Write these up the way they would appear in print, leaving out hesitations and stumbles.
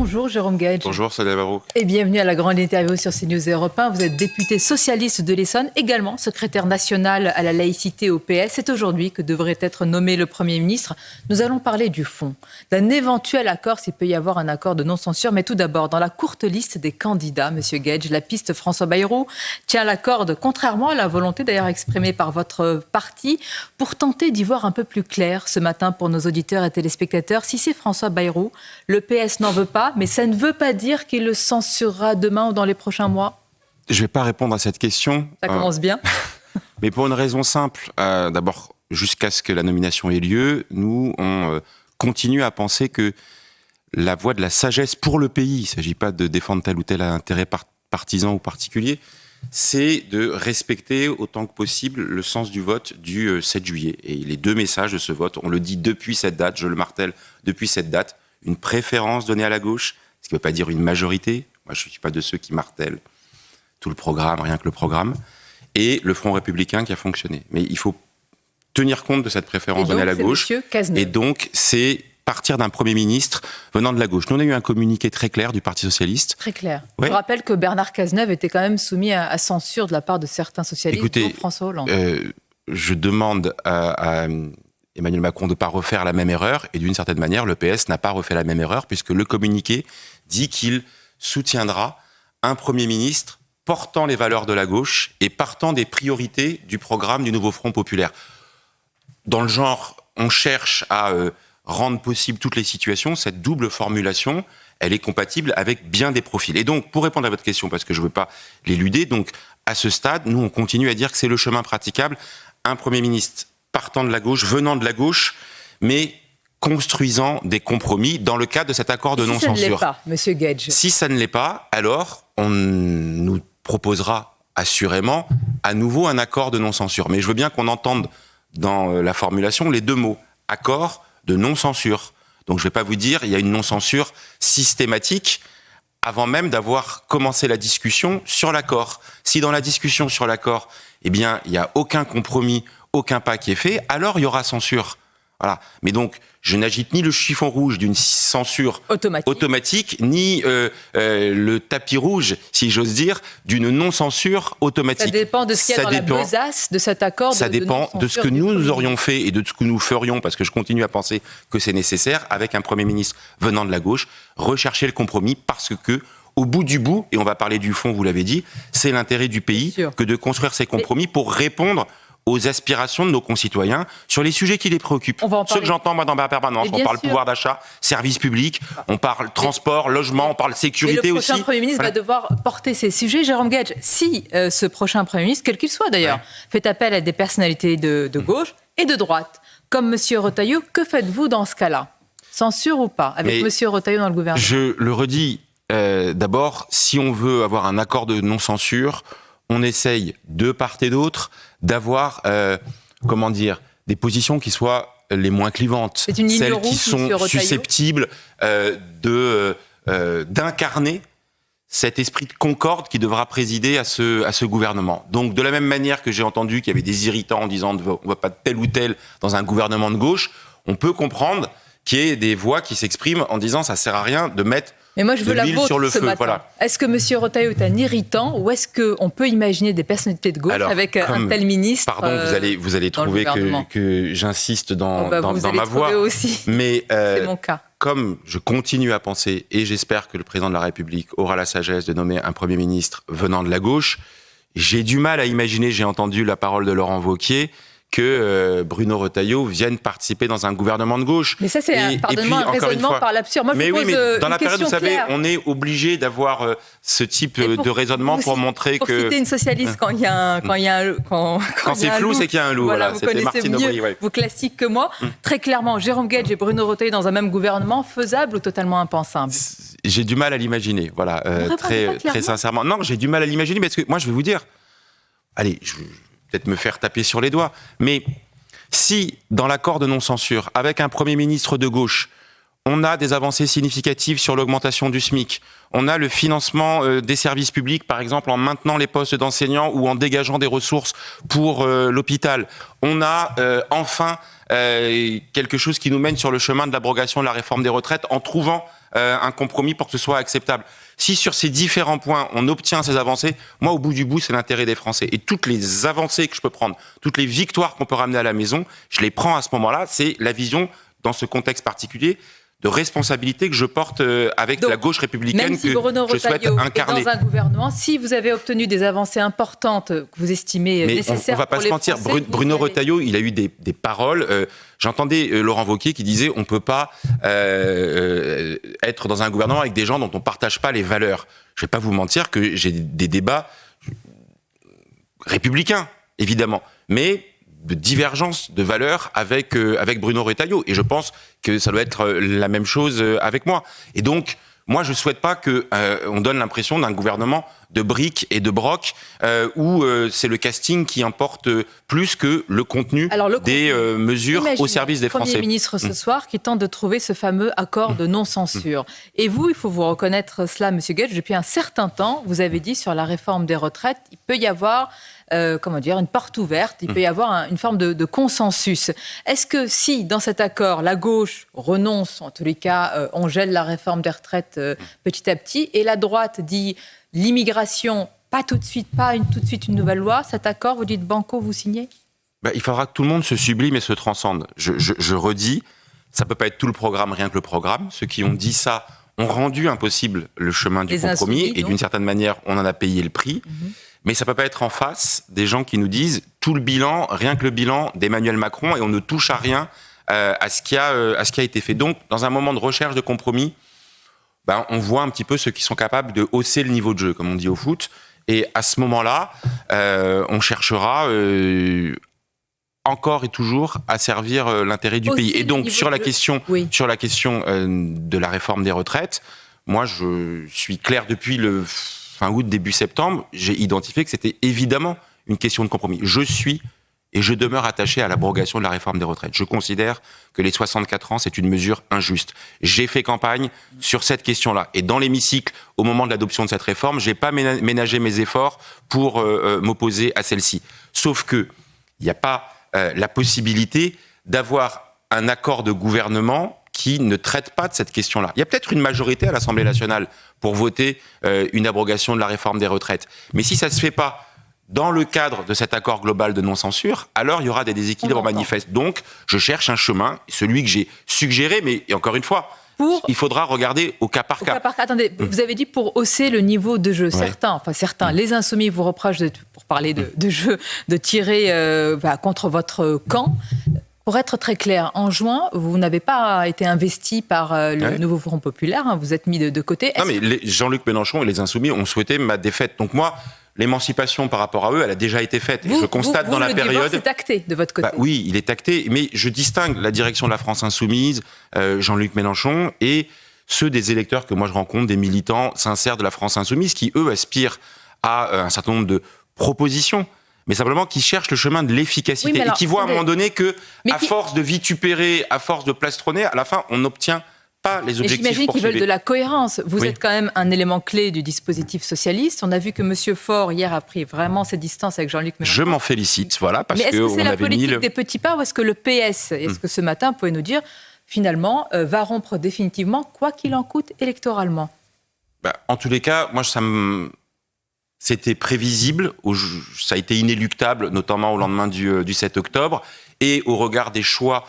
Bonjour Jérôme Gage. Bonjour Sonia Mabrouk. Et bienvenue à la grande interview sur CNews Europe 1. Vous êtes député socialiste de l'Essonne, également secrétaire national à la laïcité au PS. C'est aujourd'hui que devrait être nommé le Premier ministre. Nous allons parler du fond, d'un éventuel accord, s'il peut y avoir un accord de non-censure. Mais tout d'abord, dans la courte liste des candidats, Monsieur Gage, la piste François Bayrou tient la corde, contrairement à la volonté d'ailleurs exprimée par votre parti, pour tenter d'y voir un peu plus clair ce matin pour nos auditeurs et téléspectateurs. Si c'est François Bayrou, le PS n'en veut pas, mais ça ne veut pas dire qu'il le censurera demain ou dans les prochains mois. Je ne vais pas répondre à cette question. Ça commence bien. Mais pour une raison simple. D'abord, jusqu'à ce que la nomination ait lieu, nous, on continue à penser que la voie de la sagesse pour le pays, il ne s'agit pas de défendre tel ou tel intérêt partisan ou particulier, c'est de respecter autant que possible le sens du vote du 7 juillet. Et les deux messages de ce vote, on le dit depuis cette date, je le martèle, depuis cette date, une préférence donnée à la gauche, ce qui ne veut pas dire une majorité. Moi, je ne suis pas de ceux qui martèlent tout le programme, rien que le programme, et le Front républicain qui a fonctionné. Mais il faut tenir compte de cette préférence donnée à la gauche. Et donc, c'est partir d'un Premier ministre venant de la gauche. Nous, on a eu un communiqué très clair du Parti socialiste. Très clair. Ouais. Je rappelle que Bernard Cazeneuve était quand même soumis à censure de la part de certains socialistes, dont François Hollande. Je demande à Emmanuel Macron de ne pas refaire la même erreur, et d'une certaine manière, le PS n'a pas refait la même erreur, puisque le communiqué dit qu'il soutiendra un Premier ministre portant les valeurs de la gauche et partant des priorités du programme du nouveau Front populaire. Dans le genre, on cherche à rendre possible toutes les situations, cette double formulation, elle est compatible avec bien des profils. Et donc, pour répondre à votre question, parce que je ne veux pas l'éluder, donc à ce stade, nous, on continue à dire que c'est le chemin praticable, un Premier ministre partant de la gauche, venant de la gauche, mais construisant des compromis dans le cadre de cet accord de non-censure. Si ça ne l'est pas, Monsieur Gage. Si ça ne l'est pas, alors on nous proposera assurément à nouveau un accord de non-censure. Mais je veux bien qu'on entende dans la formulation les deux mots, accord de non-censure. Donc je ne vais pas vous dire, il y a une non-censure systématique avant même d'avoir commencé la discussion sur l'accord. Si dans la discussion sur l'accord, eh bien, il n'y a aucun compromis, aucun pas qui est fait, alors il y aura censure. Voilà. Mais donc, je n'agite ni le chiffon rouge d'une censure automatique ni le tapis rouge, si j'ose dire, d'une non-censure automatique. Ça dépend de ce qu'il y a dans la besace de cet accord. Ça dépend de ce que nous aurions fait et de ce que nous ferions, parce que je continue à penser que c'est nécessaire, avec un Premier ministre venant de la gauche, rechercher le compromis, parce que, au bout du bout, et on va parler du fond, vous l'avez dit, c'est l'intérêt du pays que de construire ces compromis pour répondre aux aspirations de nos concitoyens sur les sujets qui les préoccupent. Ce que j'entends moi dans ma permanence, on parle pouvoir d'achat, services publics, on parle transport, logement, on parle sécurité aussi. Le prochain Premier ministre va devoir porter ces sujets. Jérôme Gage, si ce prochain Premier ministre, quel qu'il soit d'ailleurs, fait appel à des personnalités de gauche et de droite, comme M. Retailleau, que faites-vous dans ce cas-là? Censure ou pas, avec M. Retailleau dans le gouvernement? Je le redis, d'abord, si on veut avoir un accord de non-censure, on essaye de part et d'autre d'avoir, des positions qui soient les moins clivantes, celles qui sont susceptibles d'incarner cet esprit de concorde qui devra présider à ce gouvernement. Donc, de la même manière que j'ai entendu qu'il y avait des irritants en disant on ne va pas de tel ou tel dans un gouvernement de gauche, on peut comprendre qu'il y ait des voix qui s'expriment en disant ça ne sert à rien de mettre mais moi, je veux la vôtre sur le ce feu. matin. Voilà. Est-ce que M. Retailleau est un irritant ou est-ce qu'on peut imaginer des personnalités de gauche avec un tel ministre? Pardon, vous allez trouver que j'insiste dans ma voix. Aussi. Mais c'est mon cas. Comme je continue à penser, et j'espère que le président de la République aura la sagesse de nommer un Premier ministre venant de la gauche, j'ai du mal à imaginer, j'ai entendu la parole de Laurent Wauquiez, que Bruno Retailleau vienne participer dans un gouvernement de gauche. Mais ça, c'est un raisonnement par l'absurde. Mais oui, mais dans la période, vous savez, on est obligé d'avoir ce type de raisonnement pour montrer que... Pour citer une socialiste, quand c'est flou, c'est qu'il y a un loup. Voilà, vous connaissez mieux vos classiques que moi. Très clairement, Jérôme Gage et Bruno Retailleau dans un même gouvernement, faisable ou totalement impensable? J'ai du mal à l'imaginer, voilà, très sincèrement. Non, j'ai du mal à l'imaginer, parce que moi, je vais vous dire... Allez, je vais peut-être me faire taper sur les doigts, mais si, dans l'accord de non-censure, avec un Premier ministre de gauche, on a des avancées significatives sur l'augmentation du SMIC, on a le financement des services publics, par exemple en maintenant les postes d'enseignants ou en dégageant des ressources pour l'hôpital, on a enfin quelque chose qui nous mène sur le chemin de l'abrogation de la réforme des retraites en trouvant un compromis pour que ce soit acceptable. Si sur ces différents points, on obtient ces avancées, moi, au bout du bout, c'est l'intérêt des Français. Et toutes les avancées que je peux prendre, toutes les victoires qu'on peut ramener à la maison, je les prends à ce moment-là. C'est la vision, dans ce contexte particulier, de responsabilité que je porte avec la gauche républicaine même si Bruno je souhaite incarner. Dans un gouvernement, si vous avez obtenu des avancées importantes que vous estimez nécessaires on va pas pour se les mentir, Français, Bruno Retailleau, il a eu des paroles. J'entendais Laurent Wauquiez qui disait on peut pas être dans un gouvernement avec des gens dont on partage pas les valeurs. Je vais pas vous mentir que j'ai des débats républicains, évidemment, mais de divergence de valeurs avec Bruno Retailleau. Et je pense que ça doit être la même chose avec moi. Et donc, moi, je souhaite pas que on donne l'impression d'un gouvernement de briques et de brocs où c'est le casting qui importe plus que le contenu des mesures au service des Français. Le Premier ministre ce soir qui tente de trouver ce fameux accord de non-censure. Et vous, il faut vous reconnaître cela, Monsieur Guedj, depuis un certain temps, vous avez dit sur la réforme des retraites, il peut y avoir une porte ouverte, il peut y avoir une forme de consensus. Est-ce que si, dans cet accord, la gauche renonce, en tous les cas, on gèle la réforme des retraites petit à petit, et la droite dit l'immigration, pas tout de suite une nouvelle loi, cet accord, vous dites banco, vous signez ? Il faudra que tout le monde se sublime et se transcende. Je redis, ça peut pas être tout le programme, rien que le programme. Ceux qui ont dit ça ont rendu impossible le chemin du compromis, et d'une certaine manière, on en a payé le prix. Mais ça peut pas être en face des gens qui nous disent tout le bilan, rien que le bilan d'Emmanuel Macron, et on ne touche à rien à ce qui a été fait. Donc, dans un moment de recherche de compromis, on voit un petit peu ceux qui sont capables de hausser le niveau de jeu, comme on dit au foot. Et à ce moment-là, on cherchera encore et toujours à servir l'intérêt du pays. Et donc, sur la question de la réforme des retraites, moi, je suis clair depuis le fin août, début septembre, j'ai identifié que c'était évidemment une question de compromis. Je suis et je demeure attaché à l'abrogation de la réforme des retraites. Je considère que les 64 ans, c'est une mesure injuste. J'ai fait campagne sur cette question-là. Et dans l'hémicycle, au moment de l'adoption de cette réforme, j'ai pas ménagé mes efforts pour m'opposer à celle-ci. Sauf que il n'y a pas la possibilité d'avoir un accord de gouvernement qui ne traite pas de cette question-là. Il y a peut-être une majorité à l'Assemblée nationale pour voter une abrogation de la réforme des retraites. Mais si ça ne se fait pas dans le cadre de cet accord global de non-censure, alors il y aura des déséquilibres manifestes. Donc, je cherche un chemin, celui que j'ai suggéré, mais encore une fois, il faudra regarder au cas par cas. Attendez, vous avez dit pour hausser le niveau de jeu. Certains, les insoumis vous reprochent, pour parler de jeu, de tirer contre votre camp. Pour être très clair, en juin, vous n'avez pas été investi par le nouveau Front populaire, vous êtes mis de côté. Non, mais Jean-Luc Mélenchon et les Insoumis ont souhaité ma défaite. Donc moi, l'émancipation par rapport à eux, elle a déjà été faite. Et je constate dans la période... Le divorce est acté de votre côté. Oui, il est acté, mais je distingue la direction de la France Insoumise, Jean-Luc Mélenchon, et ceux des électeurs que moi je rencontre, des militants sincères de la France Insoumise, qui eux aspirent à un certain nombre de propositions, mais simplement qui cherchent le chemin de l'efficacité, et qui voient à un moment donné que, à force de vitupérer, à force de plastronner, à la fin, on n'obtient pas les objectifs poursuivis. J'imagine qu'ils veulent de la cohérence. Vous êtes quand même un élément clé du dispositif socialiste. On a vu que M. Faure, hier, a pris vraiment ses distances avec Jean-Luc Mélenchon. Je m'en félicite, voilà, parce que est-ce que c'est la politique des petits pas, ou est-ce que le PS, est-ce que ce matin, vous pouvez nous dire, finalement, va rompre définitivement, quoi qu'il en coûte, électoralement ? En tous les cas, moi, c'était prévisible, ça a été inéluctable, notamment au lendemain du 7 octobre, et au regard des choix,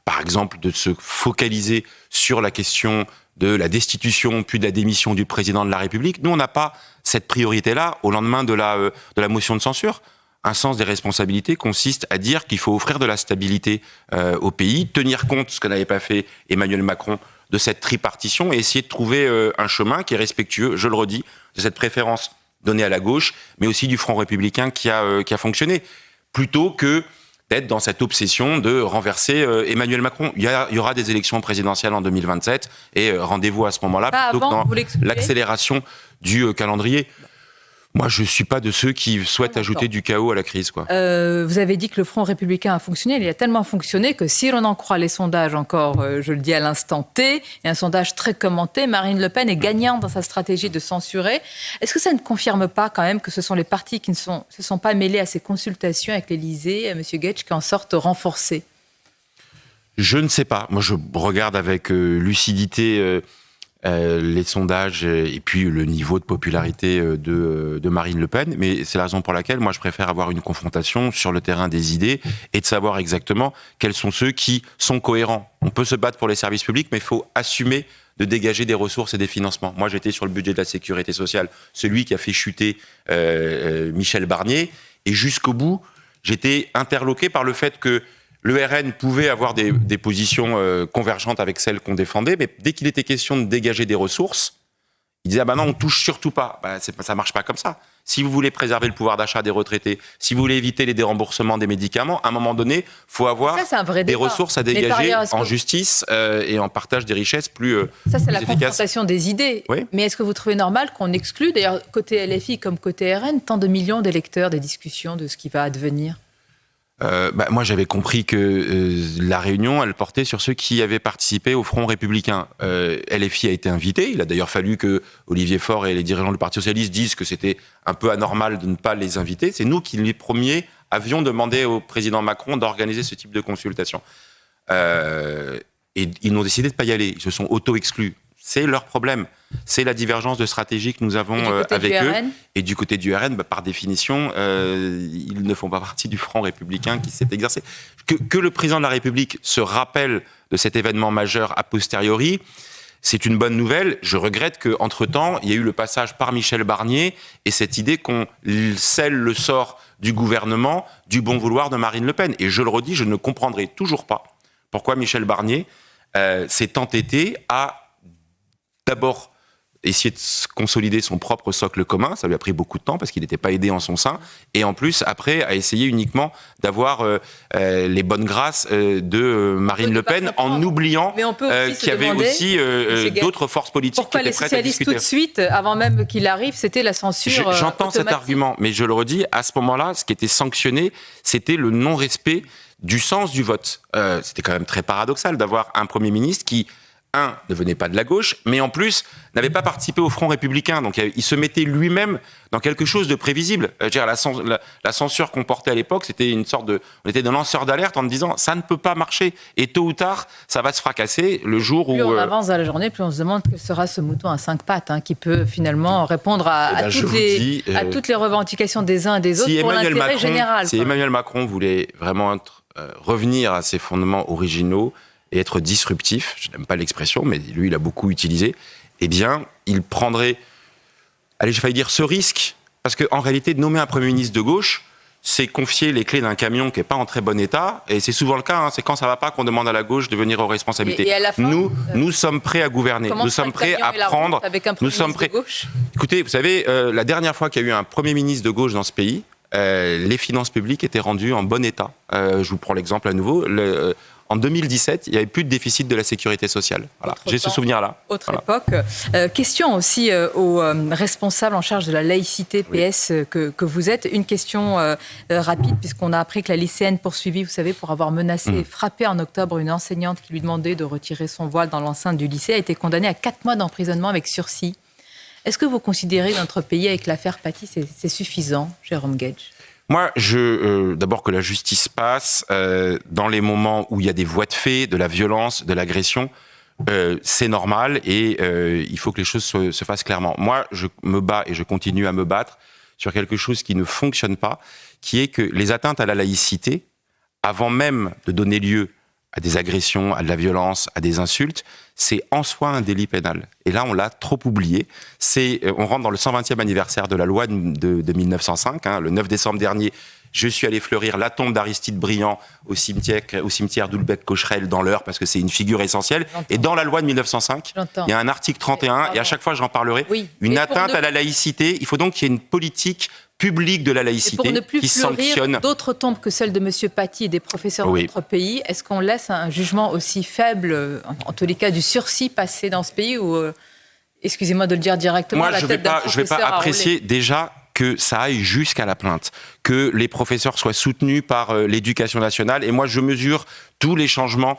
par exemple, de se focaliser sur la question de la destitution puis de la démission du président de la République. Nous, on n'a pas cette priorité-là au lendemain de la motion de censure. Un sens des responsabilités consiste à dire qu'il faut offrir de la stabilité au pays, tenir compte, ce que n'avait pas fait Emmanuel Macron, de cette tripartition, et essayer de trouver un chemin qui est respectueux, je le redis, de cette préférence donnée à la gauche, mais aussi du Front républicain qui a fonctionné, plutôt que d'être dans cette obsession de renverser Emmanuel Macron. Il y aura des élections présidentielles en 2027, et rendez-vous à ce moment-là, plutôt que dans l'accélération du calendrier. Moi, je ne suis pas de ceux qui souhaitent ajouter du chaos à la crise. Vous avez dit que le Front républicain a fonctionné. Il a tellement fonctionné que si l'on en croit les sondages encore, je le dis à l'instant T, et un sondage très commenté, Marine Le Pen est gagnante dans sa stratégie de censurer. Est-ce que ça ne confirme pas quand même que ce sont les partis qui ne se sont pas mêlés à ces consultations avec l'Élysée, M. Guedj, qui en sortent renforcés ? Je ne sais pas. Moi, je regarde avec lucidité les sondages et puis le niveau de popularité de Marine Le Pen. Mais c'est la raison pour laquelle moi, je préfère avoir une confrontation sur le terrain des idées et de savoir exactement quels sont ceux qui sont cohérents. On peut se battre pour les services publics, mais il faut assumer de dégager des ressources et des financements. Moi, j'étais sur le budget de la sécurité sociale, celui qui a fait chuter Michel Barnier. Et jusqu'au bout, j'étais interloqué par le fait que le RN pouvait avoir des positions convergentes avec celles qu'on défendait, mais dès qu'il était question de dégager des ressources, il disait « ah ben non, on touche surtout pas ». Ça marche pas comme ça. Si vous voulez préserver le pouvoir d'achat des retraités, si vous voulez éviter les déremboursements des médicaments, à un moment donné, il faut avoir des ressources à dégager en justice et en partage des richesses plus efficaces. Ça, c'est la confrontation des idées. Oui. Mais est-ce que vous trouvez normal qu'on exclue, d'ailleurs, côté LFI comme côté RN, tant de millions d'électeurs des discussions de ce qui va advenir ? Moi, j'avais compris que la réunion, elle portait sur ceux qui avaient participé au Front républicain. LFI a été invité. Il a d'ailleurs fallu que Olivier Faure et les dirigeants du Parti socialiste disent que c'était un peu anormal de ne pas les inviter. C'est nous qui, les premiers, avions demandé au président Macron d'organiser ce type de consultation. Et ils ont décidé de ne pas y aller. Ils se sont auto-exclus. C'est leur problème. C'est la divergence de stratégie que nous avons avec eux. Et du côté du RN, par définition, ils ne font pas partie du Front républicain qui s'est exercé. Que le président de la République se rappelle de cet événement majeur a posteriori, c'est une bonne nouvelle. Je regrette qu'entre-temps, il y a eu le passage par Michel Barnier et cette idée qu'on scelle le sort du gouvernement du bon vouloir de Marine Le Pen. Et je le redis, je ne comprendrai toujours pas pourquoi Michel Barnier s'est entêté à d'abord essayer de consolider son propre socle commun, ça lui a pris beaucoup de temps parce qu'il n'était pas aidé en son sein, et en plus, après, a essayé uniquement d'avoir les bonnes grâces de Marine Le Pen, en oubliant qu'il y avait aussi d'autres forces politiques pourquoi qui étaient prêtes à discuter. Pourquoi les socialistes, tout de suite, avant même qu'il arrive, c'était la censure J'entends cet argument, mais je le redis, à ce moment-là, ce qui était sanctionné, c'était le non-respect du sens du vote. C'était quand même très paradoxal d'avoir un Premier ministre qui ne venait pas de la gauche, mais en plus n'avait pas participé au Front républicain. Donc il se mettait lui-même dans quelque chose de prévisible. La censure qu'on portait à l'époque, c'était une sorte de... On était dans lanceur d'alerte en disant ça ne peut pas marcher. Et tôt ou tard, ça va se fracasser le jour où... Plus on avance dans la journée, plus on se demande que sera ce mouton à 5 pattes qui peut finalement répondre à toutes les revendications des uns et des autres pour l'intérêt général. Si Emmanuel Macron voulait vraiment revenir à ses fondements originaux, et être disruptif, je n'aime pas l'expression, mais lui, il a beaucoup utilisé, eh bien, il prendrait, j'ai failli dire ce risque, parce qu'en réalité, de nommer un Premier ministre de gauche, c'est confier les clés d'un camion qui n'est pas en très bon état, et c'est souvent le cas, c'est quand ça ne va pas qu'on demande à la gauche de venir aux responsabilités. Et à la fin, nous sommes prêts à gouverner, nous sommes prêts à prendre... Nous sommes prêts. De gauche. Écoutez, vous savez, la dernière fois qu'il y a eu un Premier ministre de gauche dans ce pays, les finances publiques étaient rendues en bon état. Je vous prends l'exemple à nouveau. En 2017, il n'y avait plus de déficit de la sécurité sociale. Voilà. J'ai ce souvenir-là. Autre époque. Question aussi aux responsables en charge de la laïcité PS que vous êtes. Une question rapide, puisqu'on a appris que la lycéenne poursuivie, vous savez, pour avoir menacé et frappé en octobre une enseignante qui lui demandait de retirer son voile dans l'enceinte du lycée, a été condamnée à 4 mois d'emprisonnement avec sursis. Est-ce que vous considérez que notre pays, avec l'affaire Paty, c'est suffisant, Jérôme Guedj ? Moi, d'abord que la justice passe dans les moments où il y a des voies de fait, de la violence, de l'agression, c'est normal et il faut que les choses se fassent clairement. Moi, je me bats et je continue à me battre sur quelque chose qui ne fonctionne pas, qui est que les atteintes à la laïcité, avant même de donner lieu à des agressions, à de la violence, à des insultes, c'est en soi un délit pénal. Et là, on l'a trop oublié. On rentre dans le 120e anniversaire de la loi de 1905. Le 9 décembre dernier, je suis allé fleurir la tombe d'Aristide Briand au cimetière d'Oulbec-Cocherel dans l'Eure, parce que c'est une figure essentielle. Et dans la loi de 1905, il y a un article 31, et à chaque fois j'en parlerai, une atteinte à la laïcité. Il faut donc qu'il y ait une politique public de la laïcité qui sanctionne d'autres tombes que celle de M. Paty et des professeurs de notre pays. Est-ce qu'on laisse un jugement aussi faible, en tous les cas du sursis, passer dans ce pays ou, excusez-moi de le dire directement, moi, je ne vais pas apprécier déjà que ça aille jusqu'à la plainte, que les professeurs soient soutenus par l'éducation nationale. Et moi, je mesure tous les changements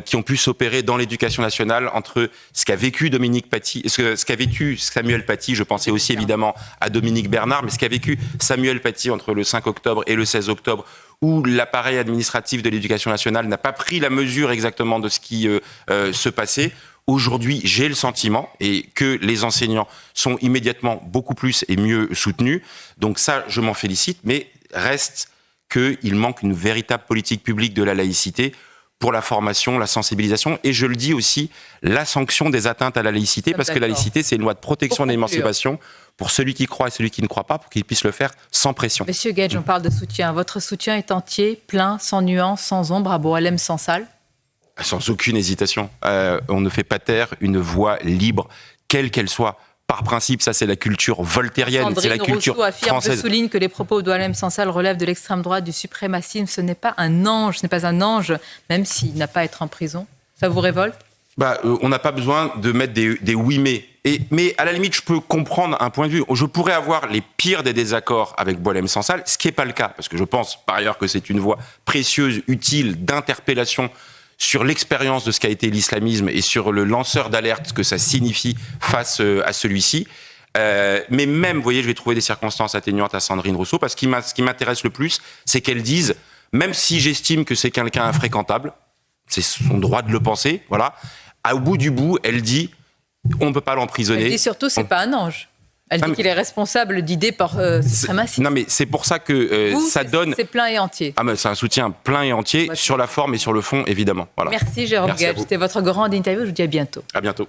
qui ont pu s'opérer dans l'éducation nationale entre ce qu'a vécu Dominique Paty, ce qu'a vécu Samuel Paty, je pensais aussi évidemment à Dominique Bernard, mais ce qu'a vécu Samuel Paty entre le 5 octobre et le 16 octobre, où l'appareil administratif de l'éducation nationale n'a pas pris la mesure exactement de ce qui se passait. Aujourd'hui, j'ai le sentiment que les enseignants sont immédiatement beaucoup plus et mieux soutenus. Donc ça, je m'en félicite, mais reste qu'il manque une véritable politique publique de la laïcité pour la formation, la sensibilisation, et je le dis aussi, la sanction des atteintes à la laïcité, parce que la laïcité, c'est une loi de protection de l'émancipation pour celui qui croit et celui qui ne croit pas, pour qu'il puisse le faire sans pression. Monsieur Guedj, on parle de soutien. Votre soutien est entier, plein, sans nuance, sans ombre, à Boualem Sansal? Sans aucune hésitation. On ne fait pas taire une voix libre, quelle qu'elle soit. Par principe, ça c'est la culture voltairienne, c'est la culture Rousseau affirme, française. je souligne que les propos de Boualem Sansal relèvent de l'extrême droite, du suprémacisme. Ce n'est pas un ange, même s'il n'a pas à être en prison. Ça vous révolte? On n'a pas besoin de mettre des oui mais à la limite, je peux comprendre un point de vue. Je pourrais avoir les pires des désaccords avec Boualem Sansal, ce qui n'est pas le cas, parce que je pense par ailleurs que c'est une voie précieuse, utile, d'interpellation sur l'expérience de ce qu'a été l'islamisme et sur le lanceur d'alerte, ce que ça signifie face à celui-ci. Mais même, vous voyez, je vais trouver des circonstances atténuantes à Sandrine Rousseau, parce que ce qui m'intéresse le plus, c'est qu'elle dise, même si j'estime que c'est quelqu'un infréquentable, c'est son droit de le penser, voilà, au bout du bout, elle dit, on ne peut pas l'emprisonner. Elle dit surtout, c'est pas un ange. Elle dit qu'il est responsable d'idées suprémacistes. Non, mais c'est pour ça que ça donne... C'est plein et entier. C'est un soutien plein et entier, sur la forme et sur le fond, évidemment. Voilà. Merci Jérôme Guedj. C'était votre grande interview. Je vous dis à bientôt. À bientôt.